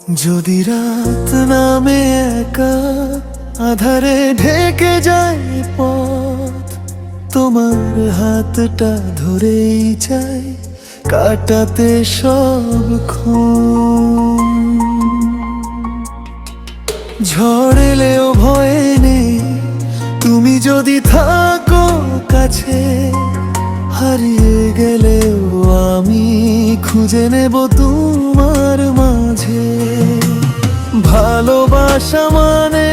যদি রাত নামে একা আধারে ঢেকে যায় পথ, তোমার হাতটা ধরেই চাই কাটাতে সবক্ষণ। ঝড় এলেও ভয় নেই, তুমি যদি থাকো কাছে। হারিয়ে গেলেও আমি খুঁজে নেব তোমার মাঝে। ভালোবাসা মানে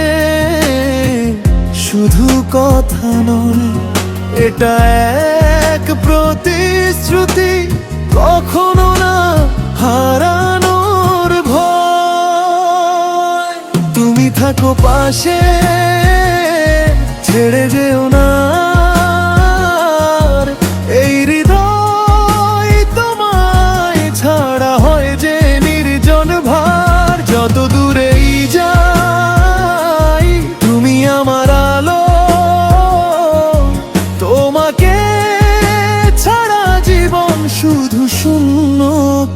শুধু কথা নয়, এটা এক প্রতিশ্রুতি, কখনো না হারানোর ভয়। তুমি থাকো পাশে, ছেড়ে যেও না। এই হৃদয় তোমায় ছাড়া হয় যে নির্জন ভার। যত দূরেই যাই তুমি আমার আলো, তোমাকে ছাড়া জীবন শুধু শূন্য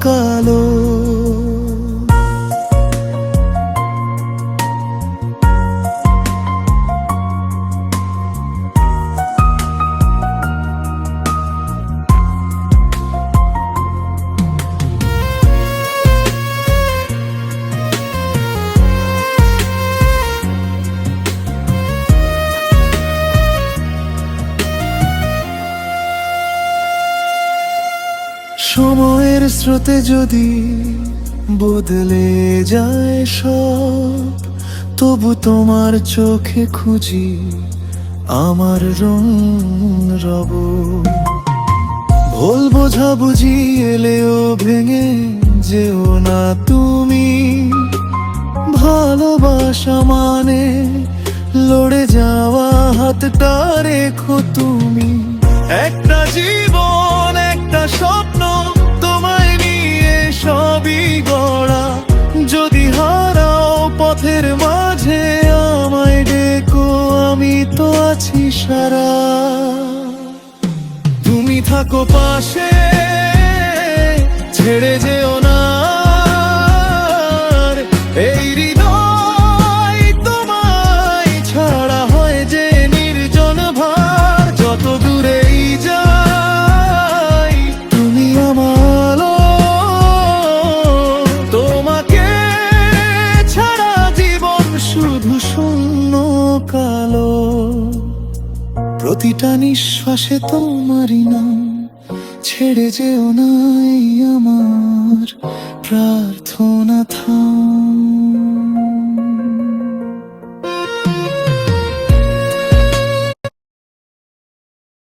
কালো। সময়ের স্রোতে যদি বদলে যায় সব, তবু তোমার চোখে খুঁজি আমার রং রব। ভুল বোঝাবুঝি এলেও ভেঙে যেও না তুমি। ভালোবাসা মানে লড়ে যাওয়া হাতটা রেখো তুমি। একটা জীবন, একটা স্বপ্ন, তোমায় নিয়ে সবই গড়া। যদি হারাও পথের মাঝে আমায় ডেকো, আমি তো আছি সারা। তুমি থাকো পাশে, ছেড়ে যেও না। এই হৃদয় তোমায় ছাড়া হয় যে নির্জন ভার। যত দূরেই যাই তুমি আমার আলো, তোমাকে ছাড়া জীবন শুধু শূন্য কালো। প্রতিটা নিঃশ্বাসে তোমারই নাম, ছেড়ে যেও না এই আমার প্রার্থনা থাম।